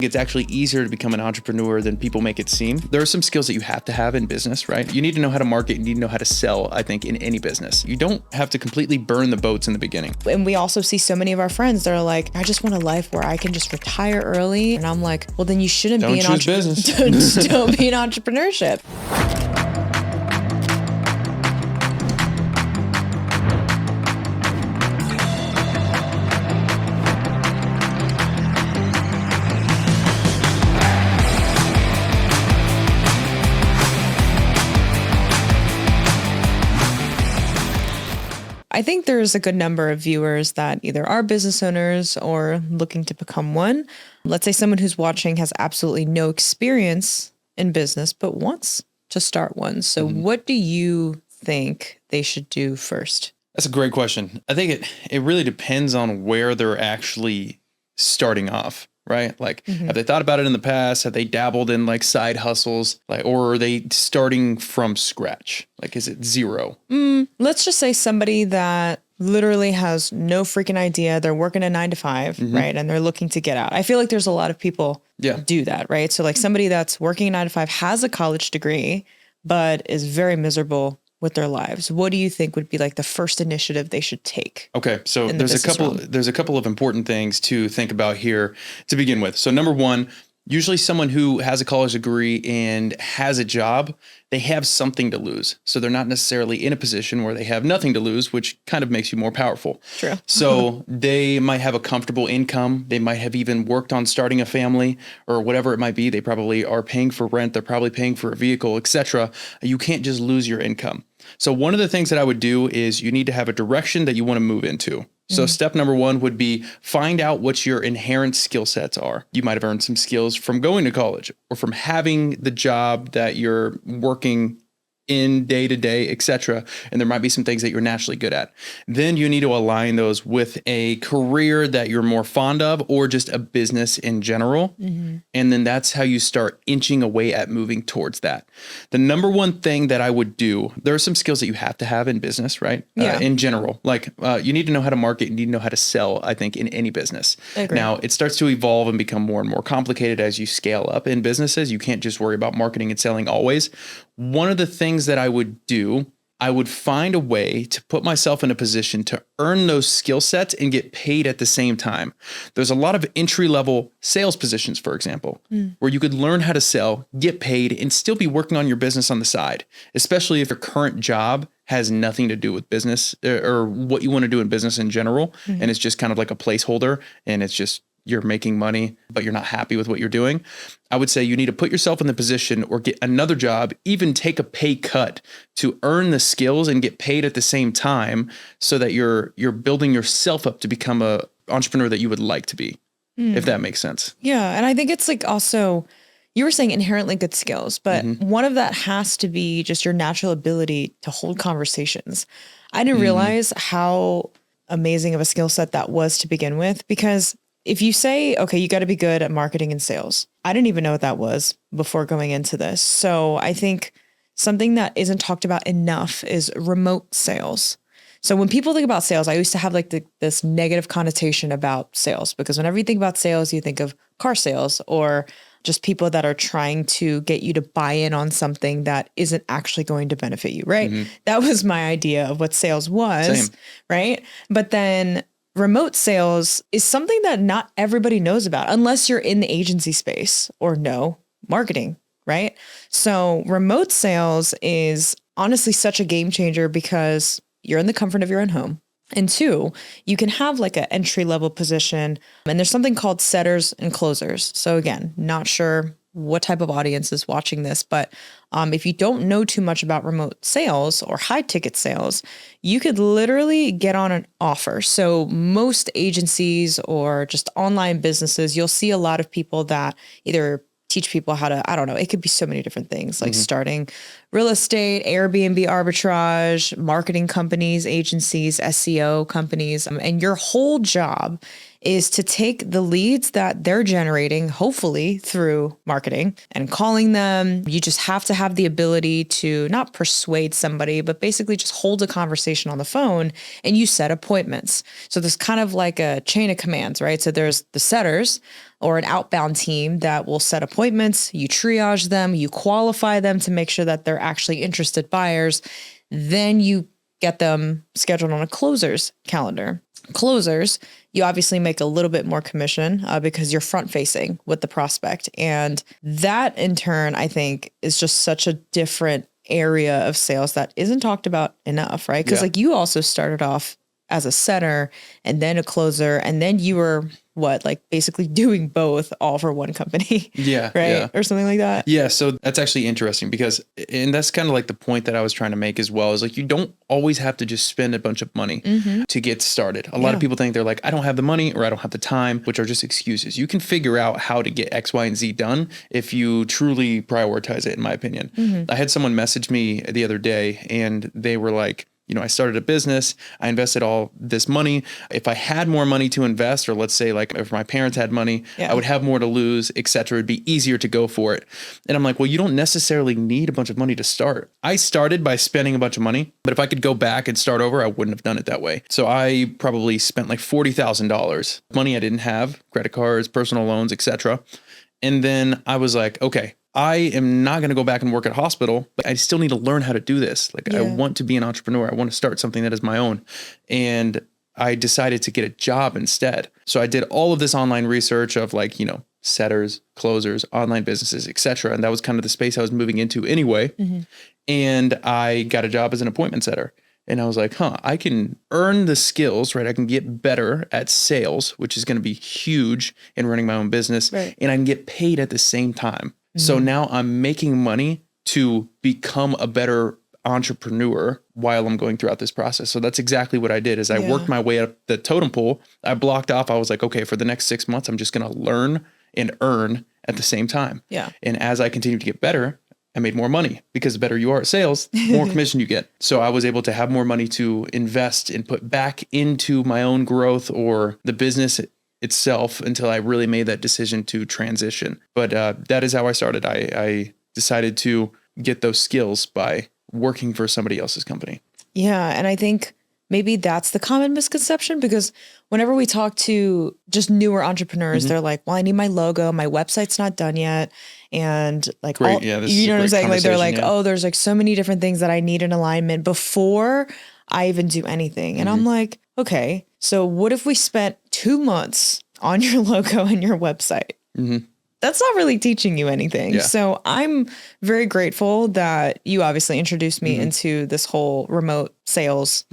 It's actually easier to become an entrepreneur than people make it seem. There are some skills that you have to have in business, right? You need to know how to market, you need to know how to sell, I think, in any business. You don't have to completely burn the boats in the beginning. And we also see so many of our friends that are like, I just want a life where I can just retire early. And I'm like, well, then you shouldn't be an business. Don't be an entrepreneurship. I think there's a good number of viewers that either are business owners or looking to become one. Let's say someone who's watching has absolutely no experience in business, but wants to start one. So what do you think they should do first? That's a great question. I think it really depends on where they're actually starting off. Right? Like, have they thought about it in the past? Have they dabbled in like side hustles? Like, or are they starting from scratch? Like, is it zero? Let's just say somebody that literally has no freaking idea. They're working a 9 to 5, right? And they're looking to get out. I feel like there's a lot of people that do that, right? So like somebody that's working a 9 to 5 has a college degree, but is very miserable with their lives. What do you think would be like the first initiative they should take? Okay, so there's a couple of important things to think about here to begin with. So number one, usually someone who has a college degree and has a job, they have something to lose. So they're not necessarily in a position where they have nothing to lose, which kind of makes you more powerful. True. So they might have a comfortable income. They might have even worked on starting a family or whatever it might be. They probably are paying for rent. They're probably paying for a vehicle, etc. You can't just lose your income. So one of the things that I would do is you need to have a direction that you want to move into. So step number one would be find out what your inherent skill sets are. You might have earned some skills from going to college or from having the job that you're working in day to day, etc. And there might be some things that you're naturally good at. Then you need to align those with a career that you're more fond of or just a business in general. And then that's how you start inching away at moving towards that. The number one thing that I would do, there are some skills that you have to have in business, right? In general, like you need to know how to market, you need to know how to sell, I think, in any business. Now, it starts to evolve and become more and more complicated as you scale up in businesses. You can't just worry about marketing and selling always. One of the things that I would do, I would find a way to put myself in a position to earn those skill sets and get paid at the same time. There's a lot of entry-level sales positions, for example, where you could learn how to sell, get paid, and still be working on your business on the side, especially if your current job has nothing to do with business or what you want to do in business in general. And it's just kind of like a placeholder and it's just you're making money, but you're not happy with what you're doing. I would say you need to put yourself in the position or get another job, even take a pay cut to earn the skills and get paid at the same time so that you're building yourself up to become a entrepreneur that you would like to be, if that makes sense. Yeah. And I think it's like also, you were saying inherently good skills, but one of that has to be just your natural ability to hold conversations. I didn't realize how amazing of a skill set that was to begin with, because if you say, okay, you got to be good at marketing and sales. I didn't even know what that was before going into this. So I think something that isn't talked about enough is remote sales. So when people think about sales, I used to have like this negative connotation about sales, because whenever you think about sales, you think of car sales or just people that are trying to get you to buy in on something that isn't actually going to benefit you, right? That was my idea of what sales was, right? But then remote sales is something that not everybody knows about unless you're in the agency space or know marketing, right? So remote sales is honestly such a game changer because you're in the comfort of your own home. And two, you can have like an entry-level position, and there's something called setters and closers. So again, not sure what type of audience is watching this, but if you don't know too much about remote sales or high ticket sales, you could literally get on an offer. So most agencies or just online businesses, you'll see a lot of people that either teach people how to, I don't know, it could be so many different things, like starting real estate, Airbnb arbitrage, marketing companies, agencies, SEO companies. And your whole job is to take the leads that they're generating, hopefully through marketing, and calling them. You just have to have the ability to not persuade somebody, but basically just hold a conversation on the phone, and you set appointments. So there's kind of like a chain of commands, right? So there's the setters, or an outbound team that will set appointments, you triage them, you qualify them to make sure that they're actually interested buyers. Then you get them scheduled on a closer's calendar. Closers, you obviously make a little bit more commission because you're front facing with the prospect. And that in turn, I think is just such a different area of sales that isn't talked about enough, right? Because like you also started off as a setter and then a closer, and then you were like basically doing both all for one company. Yeah. Right. Yeah. Or something like that. Yeah. So that's actually interesting because, and that's kind of like the point that I was trying to make as well, is like, you don't always have to just spend a bunch of money to get started. A lot of people think they're like, I don't have the money or I don't have the time, which are just excuses. You can figure out how to get X, Y, and Z done if you truly prioritize it, in my opinion. I had someone message me the other day and they were like, I started a business. I invested all this money. If I had more money to invest, or let's say like if my parents had money, I would have more to lose, et cetera. It'd be easier to go for it. And I'm like, well, you don't necessarily need a bunch of money to start. I started by spending a bunch of money, but if I could go back and start over, I wouldn't have done it that way. So I probably spent like $40,000, money I didn't have, credit cards, personal loans, et cetera. And then I was like, okay, I am not going to go back and work at a hospital, but I still need to learn how to do this. Like I want to be an entrepreneur. I want to start something that is my own. And I decided to get a job instead. So I did all of this online research of like, setters, closers, online businesses, et cetera. And that was kind of the space I was moving into anyway. And I got a job as an appointment setter. And I was like, I can earn the skills, right? I can get better at sales, which is going to be huge in running my own business. Right. And I can get paid at the same time. So now I'm making money to become a better entrepreneur while I'm going throughout this process. So that's exactly what I did is I worked my way up the totem pole. I blocked off. I was like, okay, for the next 6 months, I'm just going to learn and earn at the same time. Yeah. And as I continued to get better, I made more money because the better you are at sales, the more commission you get. So I was able to have more money to invest and put back into my own growth or the business itself until I really made that decision to transition. But that is how I started. I decided to get those skills by working for somebody else's company. Yeah. And I think maybe that's the common misconception because whenever we talk to just newer entrepreneurs, they're like, well, I need my logo. My website's not done yet. And like, you know what I'm saying? Like, they're like, oh, there's like so many different things that I need in alignment before I even do anything. And I'm like, okay, so what if we spent 2 months on your logo and your website? That's not really teaching you anything. Yeah. So I'm very grateful that you obviously introduced me into this whole remote sales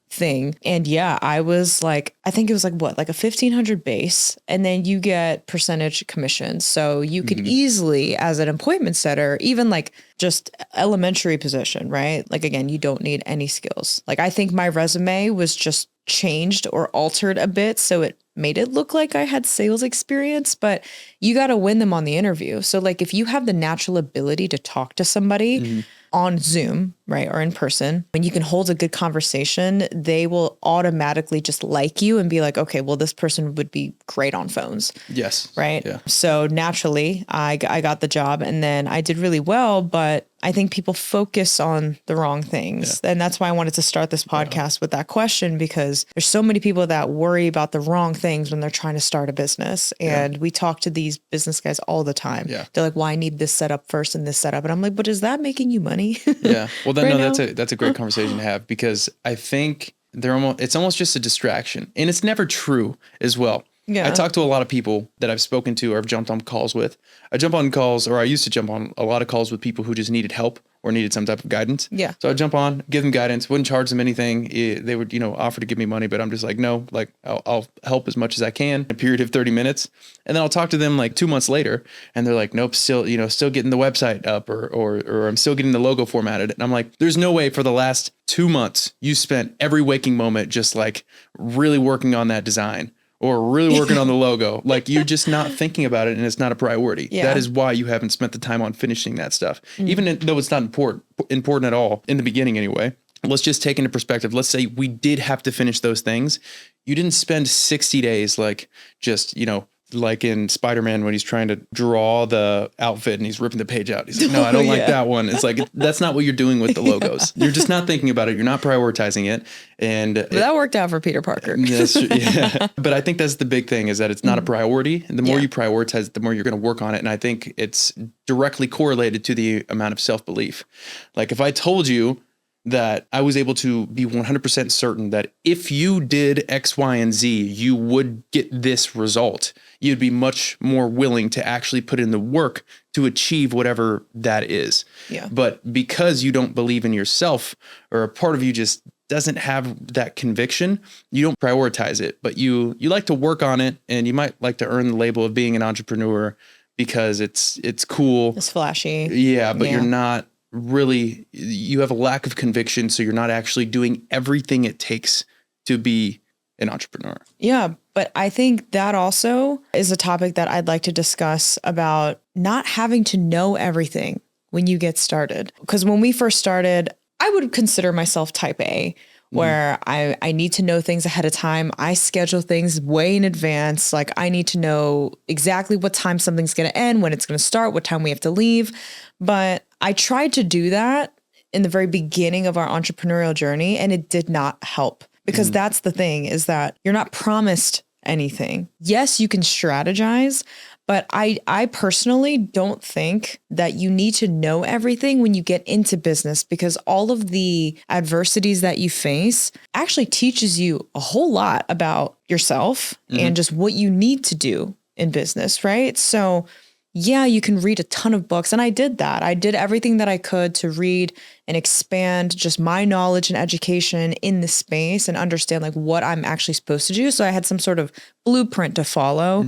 thing. And I was like, I think it was like what, like a 1,500 base, and then you get percentage commission. So you could easily, as an appointment setter, even like just elementary position, right? Like, again, you don't need any skills. Like, I think my resume was just changed or altered a bit. So it made it look like I had sales experience, but you got to win them on the interview. So like, if you have the natural ability to talk to somebody on Zoom, right, or in person, when you can hold a good conversation, they will automatically just like you and be like, okay, well, this person would be great on phones. Yes. Right. Yeah. So naturally, I got the job and then I did really well, but I think people focus on the wrong things. Yeah. And that's why I wanted to start this podcast with that question, because there's so many people that worry about the wrong things when they're trying to start a business. And we talk to these business guys all the time. Yeah. They're like, well, I need this setup first and this setup. And I'm like, but is that making you money? Yeah. Well, then, that's a great conversation to have, because I think it's almost just a distraction, and it's never true as well. Yeah. I talk to a lot of people that I've spoken to or I've jumped on calls with. I used to jump on a lot of calls with people who just needed help or needed some type of guidance. Yeah. So I'd jump on, give them guidance, wouldn't charge them anything. They would, offer to give me money, but I'm just like, no, like I'll help as much as I can in a period of 30 minutes. And then I'll talk to them like 2 months later and they're like, nope, still getting the website up or I'm still getting the logo formatted. And I'm like, there's no way for the last 2 months you spent every waking moment just like really working on that design or really working on the logo. Like, you're just not thinking about it and it's not a priority. Yeah. That is why you haven't spent the time on finishing that stuff. Even though it's not important at all in the beginning anyway. Let's just take into perspective. Let's say we did have to finish those things. You didn't spend 60 days like just, like in Spider-Man when he's trying to draw the outfit and he's ripping the page out. He's like, no, I don't like that one. It's like, that's not what you're doing with the logos. You're just not thinking about it. You're not prioritizing it. And but that worked out for Peter Parker. Yeah. But I think that's the big thing, is that it's not a priority. And the more you prioritize it, the more you're going to work on it. And I think it's directly correlated to the amount of self-belief. Like if I told you that I was able to be 100% certain that if you did X, Y, and Z, you would get this result, you'd be much more willing to actually put in the work to achieve whatever that is. Yeah. But because you don't believe in yourself, or a part of you just doesn't have that conviction, you don't prioritize it, but you like to work on it, and you might like to earn the label of being an entrepreneur because it's cool. It's flashy. Yeah, but you're not really, you have a lack of conviction, so you're not actually doing everything it takes to be an entrepreneur. Yeah, but I think that also is a topic that I'd like to discuss, about not having to know everything when you get started. Because when we first started, I would consider myself type A, where I need to know things ahead of time. I schedule things way in advance. Like I need to know exactly what time something's going to end, when it's going to start, what time we have to leave. But I tried to do that in the very beginning of our entrepreneurial journey, and it did not help, because that's the thing, is that you're not promised anything. Yes, you can strategize, but I personally don't think that you need to know everything when you get into business, because all of the adversities that you face actually teaches you a whole lot about yourself and just what you need to do in business, right? So yeah, you can read a ton of books. And I did that. I did everything that I could to read and expand just my knowledge and education in the space and understand like what I'm actually supposed to do. So I had some sort of blueprint to follow,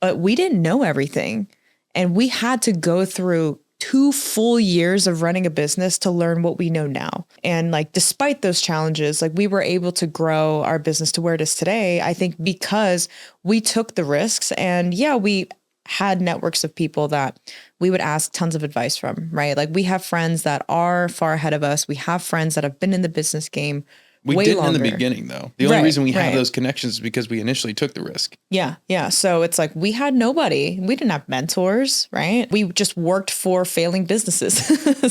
but we didn't know everything. And we had to go through 2 full years of running a business to learn what we know now. And like, despite those challenges, like we were able to grow our business to where it is today, I think because we took the risks, and we had networks of people that we would ask tons of advice from, right? Like we have friends that are far ahead of us. We have friends that have been in the business game We way didn't longer. in the beginning, though. The only reason we have those connections is because we initially took the risk. Yeah. Yeah. So it's like we had nobody. We didn't have mentors, right? We just worked for failing businesses.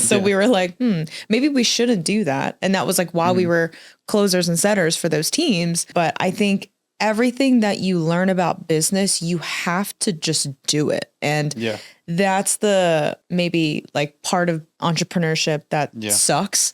So we were like, maybe we shouldn't do that. And that was like while we were closers and setters for those teams. But I think everything that you learn about business, you have to just do it. And that's the maybe like part of entrepreneurship that sucks,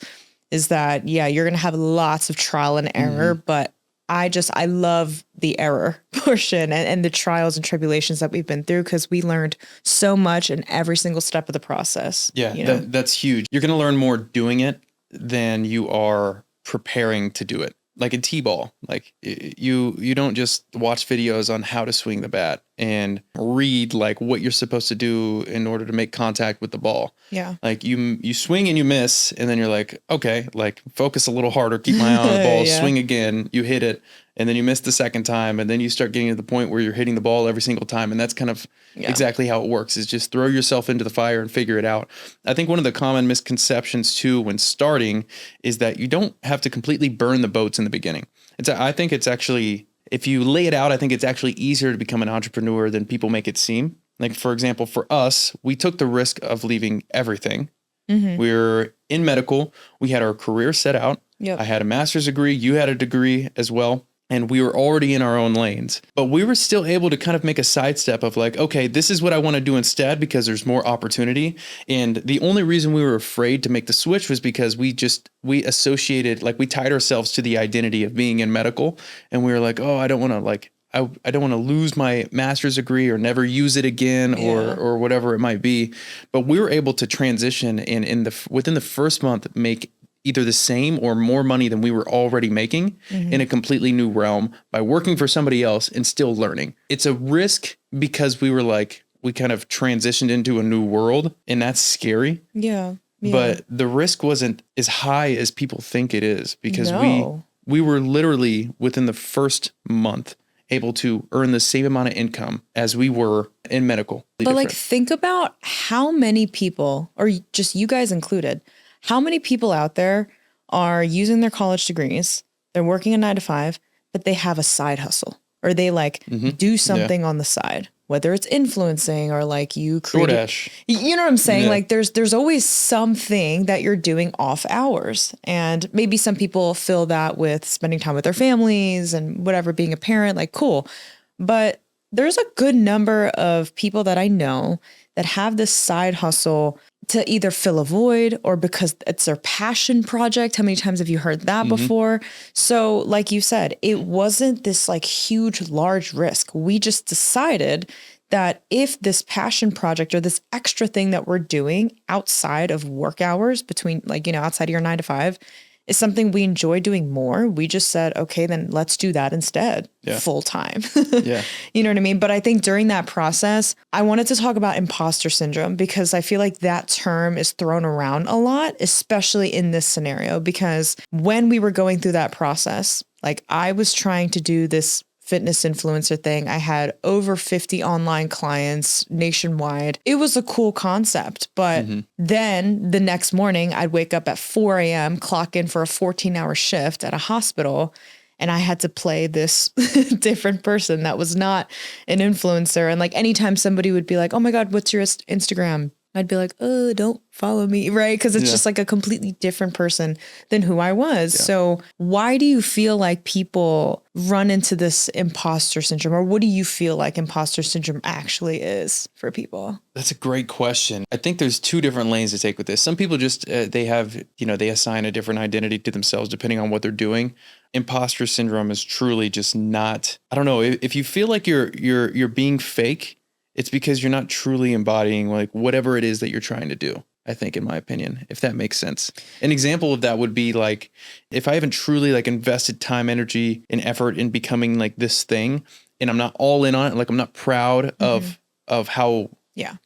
is that, you're going to have lots of trial and error, but I love the error portion and the trials and tribulations that we've been through, because we learned so much in every single step of the process. Yeah, that's huge. You're going to learn more doing it than you are preparing to do it. Like in T-ball, like you don't just watch videos on how to swing the bat and read like what you're supposed to do in order to make contact with the ball. Yeah. Like you swing and you miss, and then you're like, okay, like focus a little harder, keep my eye on the ball, swing again, you hit it, and then you miss the second time, and then you start getting to the point where you're hitting the ball every single time. And that's kind of exactly how it works, is just throw yourself into the fire and figure it out. I think one of the common misconceptions too when starting is that you don't have to completely burn the boats in the beginning. I think it's actually, if you lay it out, I think it's actually easier to become an entrepreneur than people make it seem. Like, for example, for us, we took the risk of leaving everything. We were in medical. We had our career set out. I had a master's degree. You had a degree as well. And we were already in our own lanes, but we were still able to kind of make a sidestep of like, okay, this is what I want to do instead, because there's more opportunity. And the only reason we were afraid to make the switch was because we associated, like we tied ourselves to the identity of being in medical. And we were like, oh, I don't want to I don't want to lose my master's degree or never use it again or whatever it might be. But we were able to transition and within the first month make either the same or more money than we were already making in a completely new realm by working for somebody else and still learning. It's a risk because we kind of transitioned into a new world, and that's scary. Yeah. But the risk wasn't as high as people think it is, because we were literally within the first month able to earn the same amount of income as we were in medical. But like, think about how many people, or just you guys included, how many people out there are using their college degrees, they're working a 9 to 5, but they have a side hustle. or they like do Yeah. something on the side, whether it's influencing or like you create, DoorDash. you know what I'm saying? Yeah. Like there's always something that you're doing off hours. And maybe some people fill that with spending time with their families and whatever, being a parent, like cool. But there's a good number of people that I know that have this side hustle to either fill a void or because it's their passion project. How many times have you heard that before? So like you said, it wasn't this like huge, large risk. We just decided that if this passion project or this extra thing that we're doing outside of work hours between like, you know, outside of your 9 to 5 is something we enjoy doing more, we just said, okay, then let's do that instead full time. Yeah. You know what I mean? But I think during that process, I wanted to talk about imposter syndrome because I feel like that term is thrown around a lot, especially in this scenario, because when we were going through that process, like I was trying to do this fitness influencer thing. I had over 50 online clients nationwide. It was a cool concept, but then the next morning I'd wake up at 4 a.m., clock in for a 14-hour shift at a hospital, and I had to play this different person that was not an influencer. And like anytime somebody would be like, oh my God, what's your Instagram? I'd be like, oh, don't follow me, right? Because it's just like a completely different person than who I was. Yeah. So why do you feel like people run into this imposter syndrome? Or what do you feel like imposter syndrome actually is for people? That's a great question. I think there's two different lanes to take with this. Some people just, they have, you know, they assign a different identity to themselves depending on what they're doing. Imposter syndrome is truly just not, I don't know, if you feel like you're being fake, it's because you're not truly embodying like whatever it is that you're trying to do, I think, in my opinion, if that makes sense. An example of that would be like, if I haven't truly like invested time, energy, and effort in becoming like this thing, and I'm not all in on it, like I'm not proud of how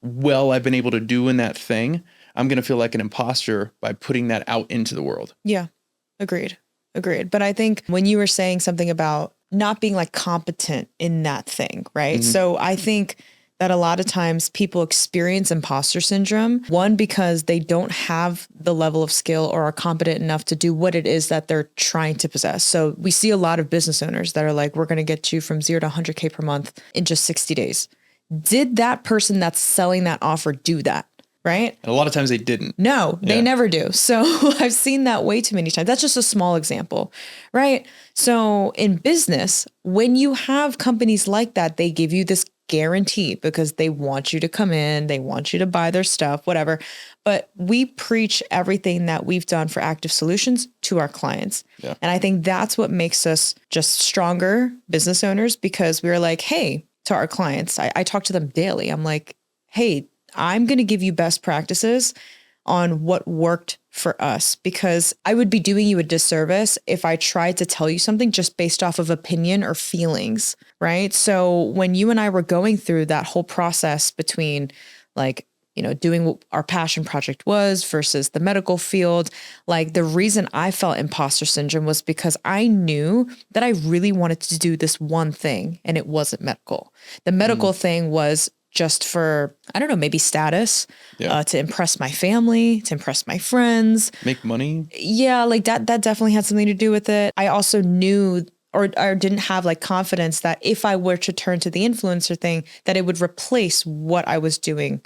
well I've been able to do in that thing, I'm going to feel like an imposter by putting that out into the world. Yeah. Agreed. But I think when you were saying something about not being like competent in that thing, right? So I think that a lot of times people experience imposter syndrome, one, because they don't have the level of skill or are competent enough to do what it is that they're trying to possess. So we see a lot of business owners that are like, we're going to get you from 0 to 100K per month in just 60 days. Did that person that's selling that offer do that? Right? And a lot of times they didn't. No, they never do. So I've seen that way too many times. That's just a small example, right? So in business, when you have companies like that, they give you this guarantee because they want you to come in, they want you to buy their stuff, whatever. But we preach everything that we've done for Active Solutions to our clients. Yeah. And I think that's what makes us just stronger business owners, because we're like, hey, to our clients, I talk to them daily. I'm like, hey, I'm going to give you best practices on what worked for us, because I would be doing you a disservice if I tried to tell you something just based off of opinion or feelings, right? So when you and I were going through that whole process between like, you know, doing what our passion project was versus the medical field, like the reason I felt imposter syndrome was because I knew that I really wanted to do this one thing and it wasn't medical. The medical thing was just for, I don't know, maybe status, to impress my family, to impress my friends. Make money. Yeah, like that definitely had something to do with it. I also knew or didn't have like confidence that if I were to turn to the influencer thing, that it would replace what I was doing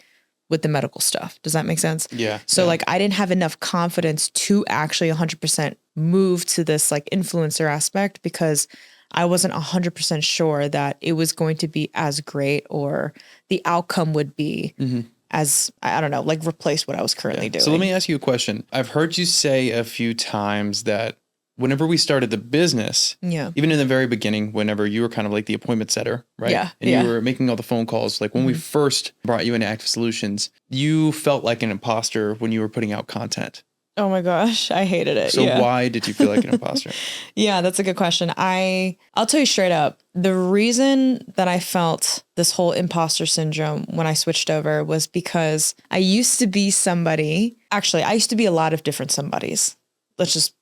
with the medical stuff. Does that make sense? Yeah. So like I didn't have enough confidence to actually 100% move to this like influencer aspect, because I wasn't 100% sure that it was going to be as great or the outcome would be as, I don't know, like replace what I was currently doing. So let me ask you a question. I've heard you say a few times that whenever we started the business, even in the very beginning, whenever you were kind of like the appointment setter, right? Yeah. And you were making all the phone calls, like when we first brought you into Active Solutions, you felt like an imposter when you were putting out content. Oh my gosh, I hated it. So why did you feel like an imposter? Yeah, that's a good question. I'll tell you straight up, the reason that I felt this whole imposter syndrome when I switched over was because I used to be somebody, actually, I used to be a lot of different somebodies. Let's just,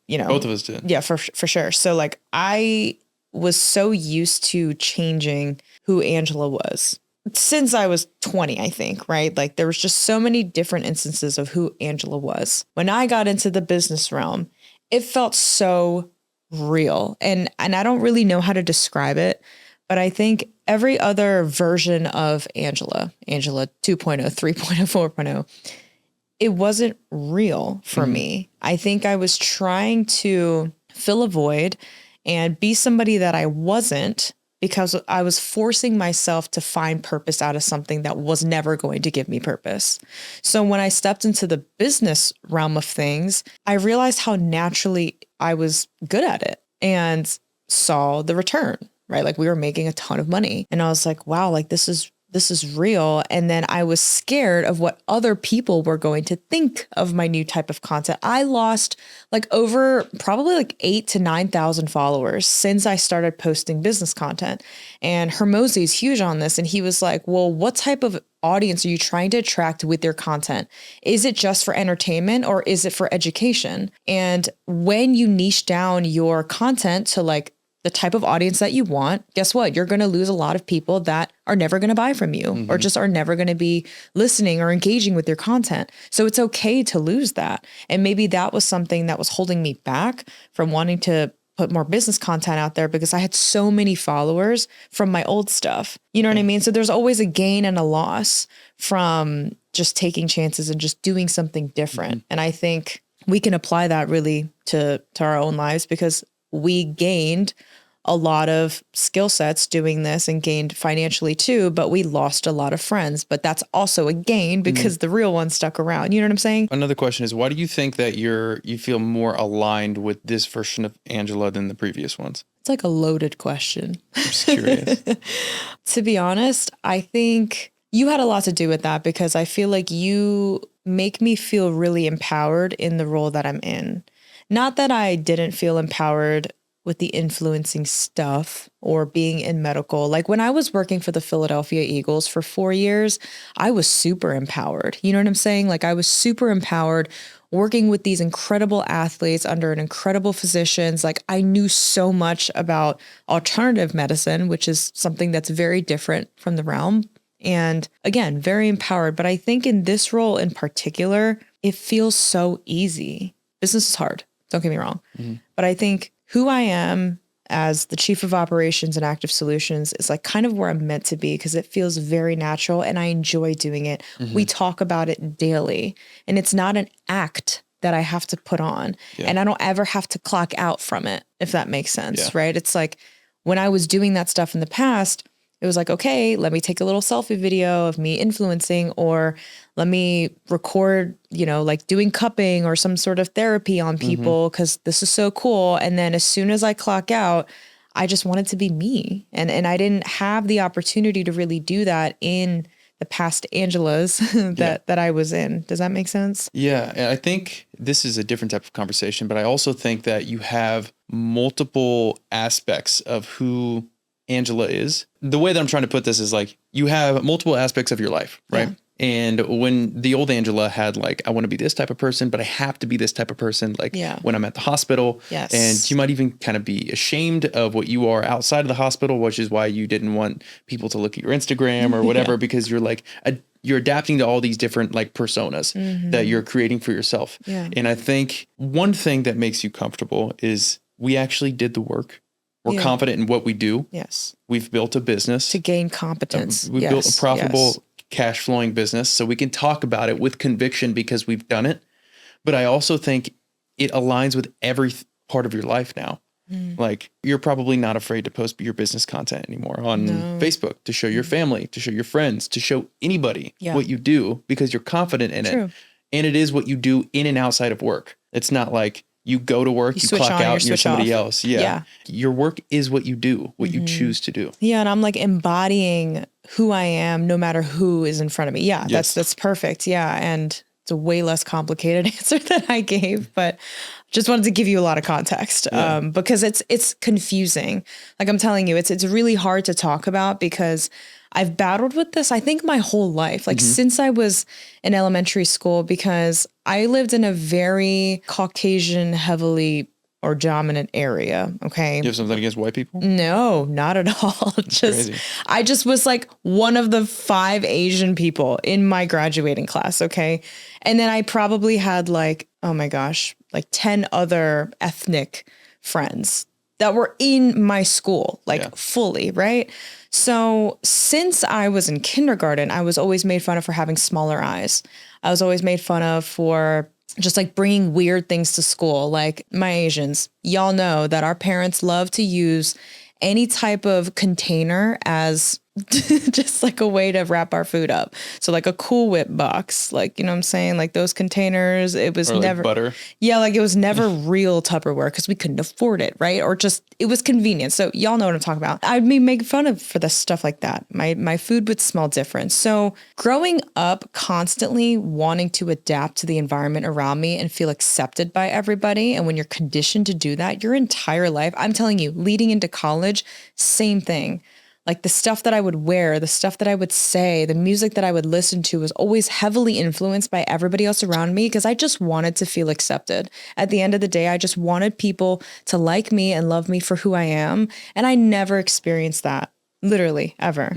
you know. Both of us did. Yeah, for sure. So like I was so used to changing who Angela was since I was 20, I think, right? Like there was just so many different instances of who Angela was. When I got into the business realm, it felt so real. And I don't really know how to describe it, but I think every other version of Angela 2.0, 3.0, 4.0, it wasn't real for me. I think I was trying to fill a void and be somebody that I wasn't, because I was forcing myself to find purpose out of something that was never going to give me purpose. So when I stepped into the business realm of things, I realized how naturally I was good at it and saw the return, right? Like we were making a ton of money and I was like, wow, like this is real. And then I was scared of what other people were going to think of my new type of content. I lost like over probably like 8,000 to 9,000 followers since I started posting business content. And Hermosi is huge on this. And he was like, well, what type of audience are you trying to attract with your content? Is it just for entertainment or is it for education? And when you niche down your content to like the type of audience that you want, guess what? You're going to lose a lot of people that are never going to buy from you or just are never going to be listening or engaging with your content. So it's okay to lose that. And maybe that was something that was holding me back from wanting to put more business content out there because I had so many followers from my old stuff. You know what I mean? So there's always a gain and a loss from just taking chances and just doing something different. And I think we can apply that really to our own lives because we gained a lot of skill sets doing this and gained financially too, but we lost a lot of friends. But that's also a gain because the real ones stuck around. You know what I'm saying? Another question is, why do you think that you feel more aligned with this version of Angela than the previous ones? It's like a loaded question. I'm just curious. To be honest, I think you had a lot to do with that because I feel like you make me feel really empowered in the role that I'm in. Not that I didn't feel empowered with the influencing stuff or being in medical. Like when I was working for the Philadelphia Eagles for 4 years, I was super empowered. You know what I'm saying? Like I was super empowered working with these incredible athletes under an incredible physicians. Like I knew so much about alternative medicine, which is something that's very different from the realm. And again, very empowered. But I think in this role in particular, it feels so easy. Business is hard. Don't get me wrong. But I think who I am as the chief of operations and active solutions is like kind of where I'm meant to be because it feels very natural and I enjoy doing it. We talk about it daily and it's not an act that I have to put on and I don't ever have to clock out from it, if that makes sense, right? It's like when I was doing that stuff in the past, it was like, okay, let me take a little selfie video of me influencing or let me record, you know, like doing cupping or some sort of therapy on people because this is so cool. And then as soon as I clock out, I just wanted to be me. And I didn't have the opportunity to really do that in the past Angelas that I was in. Does that make sense? Yeah. And I think this is a different type of conversation, but I also think that you have multiple aspects of who Angela is. The way that I'm trying to put this is like you have multiple aspects of your life, right? Yeah. And when the old Angela had like, I want to be this type of person, but I have to be this type of person, like when I'm at the hospital. Yes. And you might even kind of be ashamed of what you are outside of the hospital, which is why you didn't want people to look at your Instagram or whatever, because you're like, you're adapting to all these different like personas that you're creating for yourself. Yeah. And I think one thing that makes you comfortable is we actually did the work. We're confident in what we do. Yes. We've built a business. To gain competence. We've built a profitable cash flowing business. So we can talk about it with conviction because we've done it. But I also think it aligns with every part of your life now. Like you're probably not afraid to post your business content anymore on Facebook to show your family, to show your friends, to show anybody what you do because you're confident in it. And it is what you do in and outside of work. It's not like you go to work, you clock out, and you're somebody else. Yeah. Your work is what you do, what you choose to do. Yeah. And I'm like embodying who I am no matter who is in front of me. Yeah. That's perfect. Yeah. And it's a way less complicated answer than I gave, but just wanted to give you a lot of context because it's confusing. Like I'm telling you, it's really hard to talk about because I've battled with this, I think my whole life, like since I was in elementary school, because I lived in a very Caucasian, heavily or dominant area. Okay. You have something against white people? No, not at all. I just was like one of the 5 Asian people in my graduating class. Okay. And then I probably had like, oh my gosh, like 10 other ethnic friends that were in my school, like Yeah. fully, right? So since I was in kindergarten, I was always made fun of for having smaller eyes. I was always made fun of for just like bringing weird things to school. Like my Asians, y'all know that our parents love to use any type of container as just like a way to wrap our food up. So like a Cool Whip box, like, you know what I'm saying? Like those containers, it was Or like never butter. Yeah, like it was never real Tupperware because we couldn't afford it, right? Or just it was convenient. So y'all know what I'm talking about. I'd be making fun of for the stuff like that. My food would smell different. So growing up constantly wanting to adapt to the environment around me and feel accepted by everybody, and when you're conditioned to do that your entire life, I'm telling you, leading into college, same thing. Like the stuff that I would wear, the stuff that I would say, the music that I would listen to was always heavily influenced by everybody else around me because I just wanted to feel accepted. At the end of the day, I just wanted people to like me and love me for who I am. And I never experienced that, literally, ever.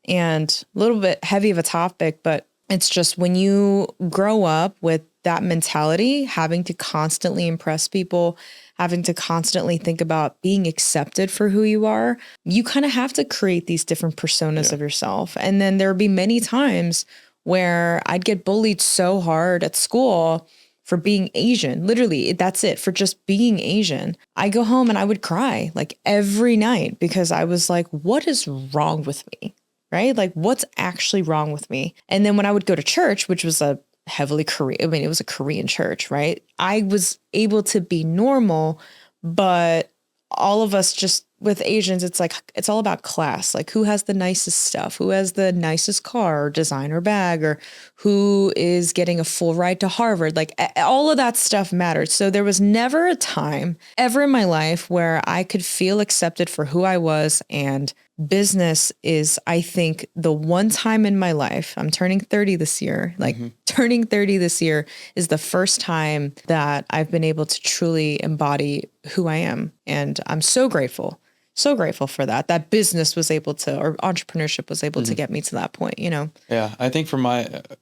And a little bit heavy of a topic, but it's just when you grow up with that mentality, having to constantly impress people, having to constantly think about being accepted for who you are, you kind of have to create these different personas of yourself. And then there would be many times where I'd get bullied so hard at school for being Asian. Literally, that's it, for just being Asian. I go home and I would cry like every night because I was like, what is wrong with me? Right? Like, what's actually wrong with me? And then when I would go to church, which was a heavily Korean, I mean, it was a Korean church, right? I was able to be normal, but all of us just with Asians, it's like, it's all about class. Like who has the nicest stuff, who has the nicest car or designer bag, or who is getting a full ride to Harvard. Like all of that stuff mattered. So there was never a time ever in my life where I could feel accepted for who I was. And business is, I think, the one time in my life, I'm turning 30 this year, like turning 30 this year is the first time that I've been able to truly embody who I am. And I'm so grateful for that business was able to, or entrepreneurship was able to get me to that point, you know? Yeah. I think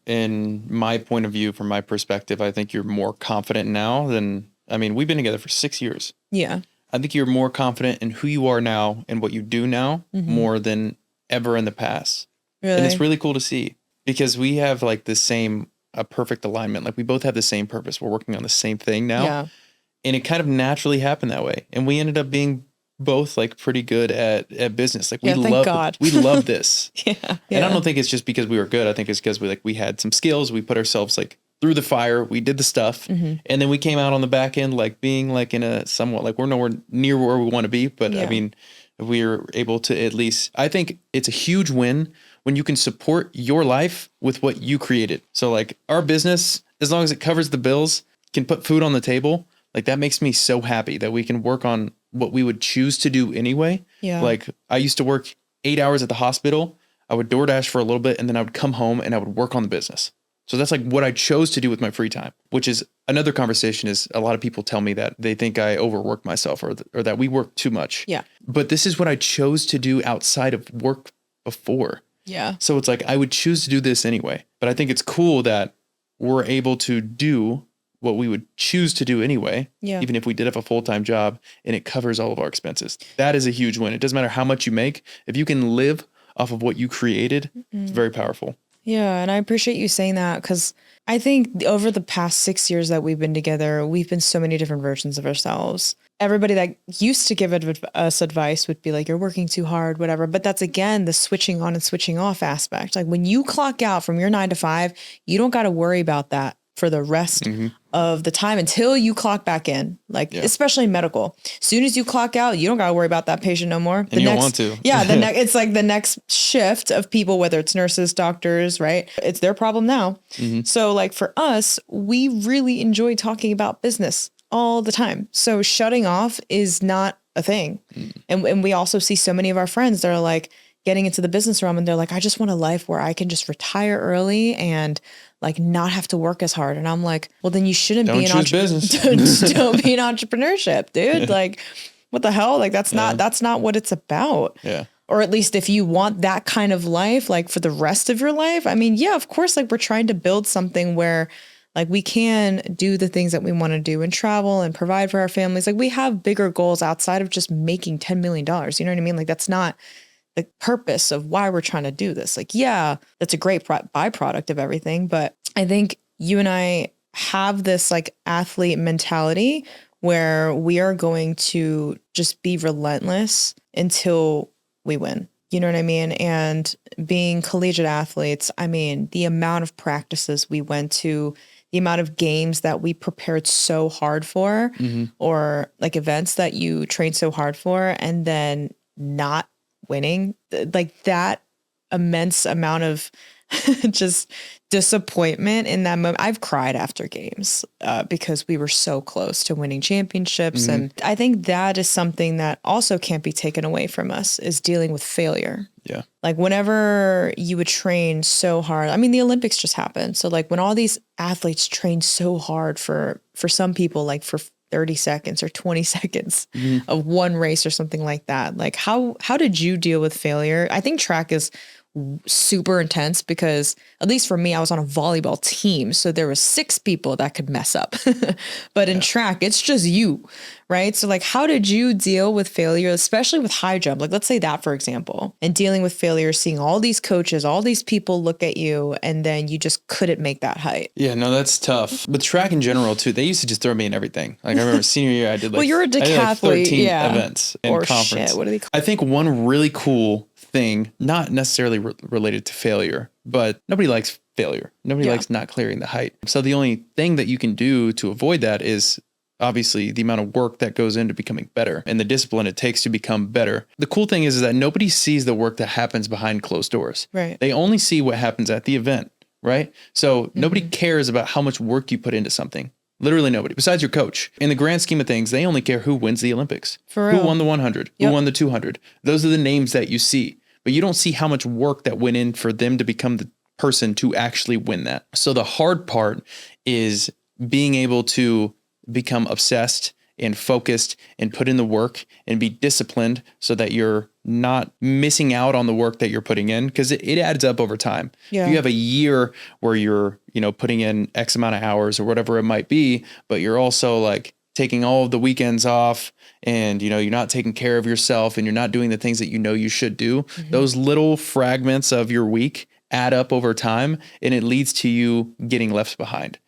in my point of view, from my perspective, I think you're more confident now than, I mean, we've been together for 6 years. Yeah. I think you're more confident in who you are now and what you do now more than ever in the past. Really? And it's really cool to see because we have like the same, a perfect alignment. Like we both have the same purpose. We're working on the same thing now. Yeah. And it kind of naturally happened that way. And we ended up being both like pretty good at business. Like we thank God. we love this. Yeah. And I don't think it's just because we were good. I think it's because we had some skills. We put ourselves like through the fire. We did the stuff. And then we came out on the back end, like being like in a somewhat like we're nowhere near where we want to be. But I mean, we're able to at least, I think it's a huge win when you can support your life with what you created. So like our business, as long as it covers the bills, can put food on the table. Like that makes me so happy that we can work on what we would choose to do anyway. Yeah. Like I used to work 8 hours at the hospital. I would DoorDash for a little bit and then I would come home and I would work on the business. So that's like what I chose to do with my free time, which is another conversation. Is a lot of people tell me that they think I overwork myself or that we work too much. Yeah. But this is what I chose to do outside of work before. Yeah. So it's like I would choose to do this anyway. But I think it's cool that we're able to do what we would choose to do anyway, even if we did have a full-time job and it covers all of our expenses. That is a huge win. It doesn't matter how much you make. If you can live off of what you created, it's very powerful. Yeah. And I appreciate you saying that because I think over the past 6 years that we've been together, we've been so many different versions of ourselves. Everybody that used to give us advice would be like, you're working too hard, whatever. But that's, again, the switching on and switching off aspect. Like when you clock out from your 9 to 5, you don't got to worry about that for the rest of the time until you clock back in, like especially medical. As soon as you clock out, you don't got to worry about that patient no more. And you don't want to. Yeah. It's like the next shift of people, whether it's nurses, doctors, right? It's their problem now. So like for us, we really enjoy talking about business all the time. So shutting off is not a thing. And we also see so many of our friends that are like getting into the business realm and they're like, I just want a life where I can just retire early and like not have to work as hard. And I'm like, well, then you shouldn't be an entrepreneur. Don't be an entrepreneurship, dude. Like, what the hell? Like, that's not what it's about. Yeah. Or at least if you want that kind of life, like for the rest of your life, I mean, yeah, of course, like we're trying to build something where Like we can do the things that we want to do and travel and provide for our families. Like we have bigger goals outside of just making $10 million. You know what I mean? Like that's not the purpose of why we're trying to do this. Like, yeah, that's a great byproduct of everything. But I think you and I have this like athlete mentality where we are going to just be relentless until we win. You know what I mean? And being collegiate athletes, I mean, the amount of practices we went to, the amount of games that we prepared so hard for, or like events that you trained so hard for, and then not winning, like that immense amount of just disappointment in that moment. I've cried after games because we were so close to winning championships. And I think that is something that also can't be taken away from us, is dealing with failure. Yeah. Like whenever you would train so hard, I mean, the Olympics just happened. So like when all these athletes train so hard for some people, like for 30 seconds or 20 seconds of one race or something like that. Like how did you deal with failure? I think track is super intense because, at least for me, I was on a volleyball team. So there was 6 people that could mess up. But in track, it's just you, right? So like, how did you deal with failure, especially with high jump? Like, let's say that, for example, and dealing with failure, seeing all these coaches, all these people look at you, and then you just couldn't make that height. Yeah, no, that's tough. But track in general too, they used to just throw me in everything. Like I remember senior year, I did like, well, you're a decathlete, I did like 13 events and or conference. Shit, what do they call I think one really cool thing, not necessarily related to failure, but nobody likes failure. Nobody likes not clearing the height. So the only thing that you can do to avoid that is obviously the amount of work that goes into becoming better and the discipline it takes to become better. The cool thing is that nobody sees the work that happens behind closed doors. Right. They only see what happens at the event, right? So nobody cares about how much work you put into something. Literally nobody, besides your coach. In the grand scheme of things, they only care who wins the Olympics. For real. Who won the 100, who won the 200. Those are the names that you see, but you don't see how much work that went in for them to become the person to actually win that. So the hard part is being able to become obsessed and focused and put in the work and be disciplined so that you're not missing out on the work that you're putting in, because it adds up over time. Yeah. If you have a year where you're, putting in X amount of hours or whatever it might be, but you're also like taking all of the weekends off and, you're not taking care of yourself and you're not doing the things that you should do, those little fragments of your week add up over time and it leads to you getting left behind.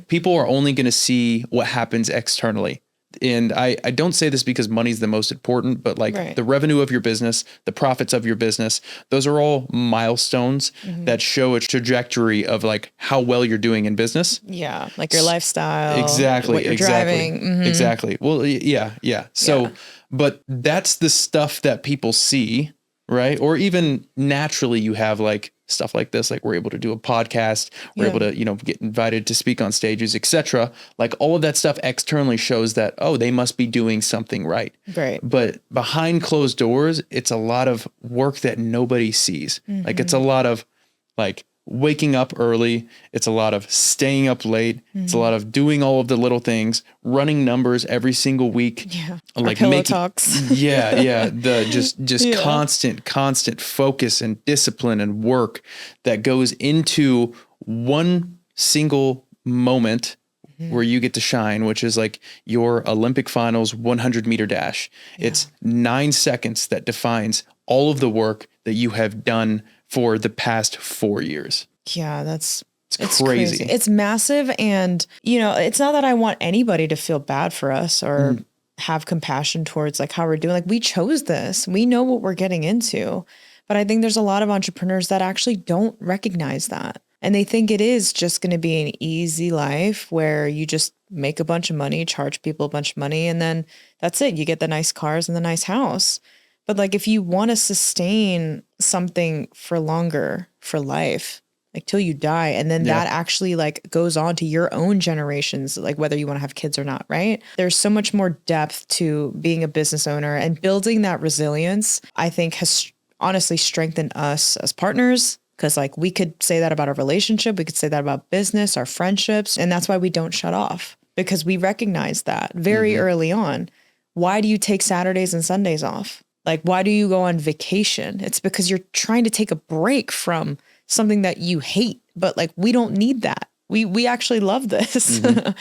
People are only going to see what happens externally. And I don't say this because money's the most important, but like the revenue of your business, the profits of your business, those are all milestones that show a trajectory of like how well you're doing in business. Yeah. Like your lifestyle. Exactly. What you're driving. Exactly. Well, yeah. So, but that's the stuff that people see, right? Or even naturally you have like stuff like this, like we're able to do a podcast, we're able to, get invited to speak on stages, etc. Like all of that stuff externally shows that, oh, they must be doing something right. Right. But behind closed doors, it's a lot of work that nobody sees. Like it's a lot of like waking up early. It's a lot of staying up late. It's a lot of doing all of the little things, running numbers every single week. Yeah. Like pillow talks. The just constant focus and discipline and work that goes into one single moment where you get to shine, which is like your Olympic finals 100-meter dash. Yeah. It's 9 seconds that defines all of the work that you have done for the past 4 years. Yeah, it's crazy. It's massive. And, it's not that I want anybody to feel bad for us or have compassion towards like how we're doing. Like we chose this, we know what we're getting into. But I think there's a lot of entrepreneurs that actually don't recognize that. And they think it is just going to be an easy life where you just make a bunch of money, charge people a bunch of money, and then that's it. You get the nice cars and the nice house. But like, if you want to sustain something for longer, for life, like till you die, and then that actually like goes on to your own generations, like whether you want to have kids or not, right? There's so much more depth to being a business owner, and building that resilience, I think has honestly strengthened us as partners. Cause like we could say that about our relationship. We could say that about business, our friendships. And that's why we don't shut off, because we recognize that very early on. Why do you take Saturdays and Sundays off? Like, why do you go on vacation? It's because you're trying to take a break from something that you hate, but like, we don't need that. we actually love this.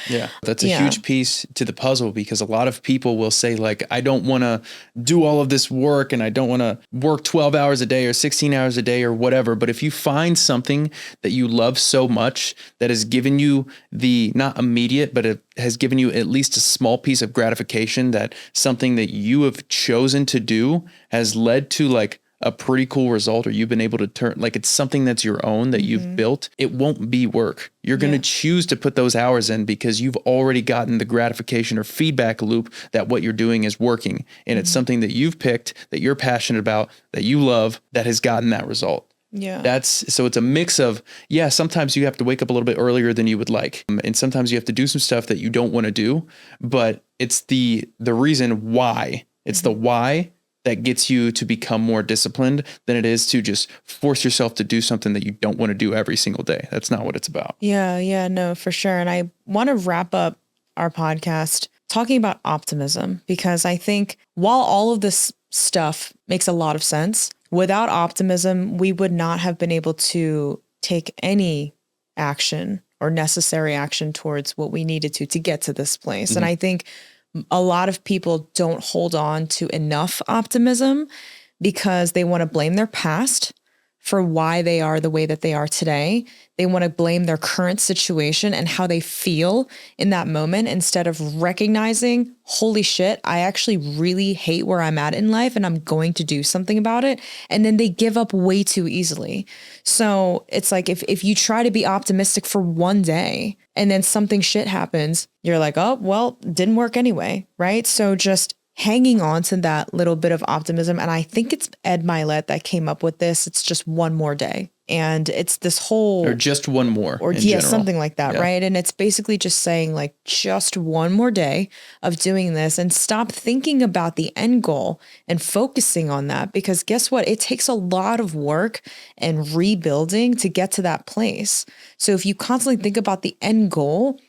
Yeah. That's a huge piece to the puzzle, because a lot of people will say like, I don't want to do all of this work and I don't want to work 12 hours a day or 16 hours a day or whatever. But if you find something that you love so much that has given you the, not immediate, but it has given you at least a small piece of gratification, that something that you have chosen to do has led to like a pretty cool result, or you've been able to turn, like it's something that's your own that you've built, it won't be work. You're going to choose to put those hours in because you've already gotten the gratification or feedback loop that what you're doing is working. And it's something that you've picked, that you're passionate about, that you love, that has gotten that result. Yeah. So it's a mix of, sometimes you have to wake up a little bit earlier than you would like. And sometimes you have to do some stuff that you don't want to do, but it's the reason why. It's the why that gets you to become more disciplined than it is to just force yourself to do something that you don't want to do every single day. That's not what it's about. Yeah, no, for sure. And I want to wrap up our podcast talking about optimism, because I think while all of this stuff makes a lot of sense, without optimism, we would not have been able to take any action or necessary action towards what we needed to get to this place. And I think a lot of people don't hold on to enough optimism because they want to blame their past for why they are the way that they are today. They want to blame their current situation and how they feel in that moment, instead of recognizing, holy shit, I actually really hate where I'm at in life and I'm going to do something about it. And then they give up way too easily. So it's like, if you try to be optimistic for one day and then something shit happens, you're like, oh, well, didn't work anyway. Right. So just hanging on to that little bit of optimism. And I think it's Ed Milet that came up with this. It's just one more day. And it's this whole, or just one more, or something like that. Right. And it's basically just saying like, just one more day of doing this, and stop thinking about the end goal and focusing on that, because guess what? It takes a lot of work and rebuilding to get to that place. So if you constantly think about the end goal,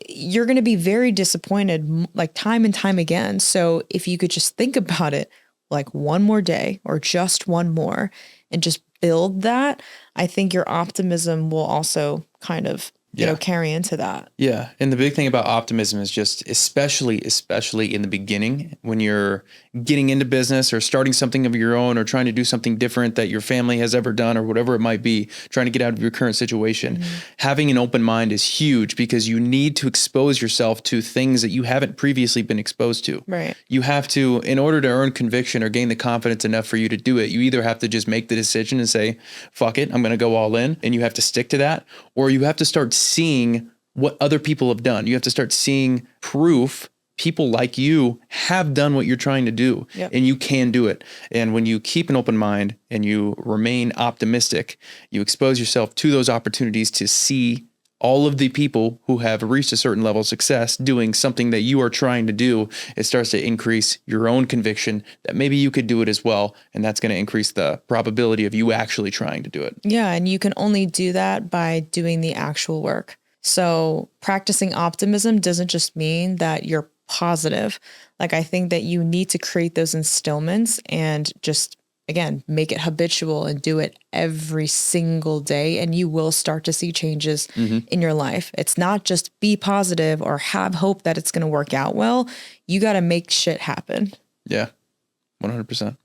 you're going to be very disappointed, like time and time again. So if you could just think about it like one more day or just one more and just build that, I think your optimism will also kind of, carry into that. Yeah. And the big thing about optimism is just, especially in the beginning, when you're getting into business or starting something of your own or trying to do something different that your family has ever done or whatever it might be, trying to get out of your current situation, having an open mind is huge, because you need to expose yourself to things that you haven't previously been exposed to. Right. You have to, in order to earn conviction or gain the confidence enough for you to do it, you either have to just make the decision and say, fuck it, I'm going to go all in, and you have to stick to that, or you have to start seeing what other people have done. You have to start seeing proof people like you have done what you're trying to do, and you can do it. And when you keep an open mind and you remain optimistic, you expose yourself to those opportunities to see all of the people who have reached a certain level of success doing something that you are trying to do. It starts to increase your own conviction that maybe you could do it as well. And that's going to increase the probability of you actually trying to do it. Yeah. And you can only do that by doing the actual work. So practicing optimism doesn't just mean that you're positive. Like, I think that you need to create those instillments and just, again, make it habitual and do it every single day. And you will start to see changes in your life. It's not just be positive or have hope that it's going to work out well. You got to make shit happen. Yeah, 100%.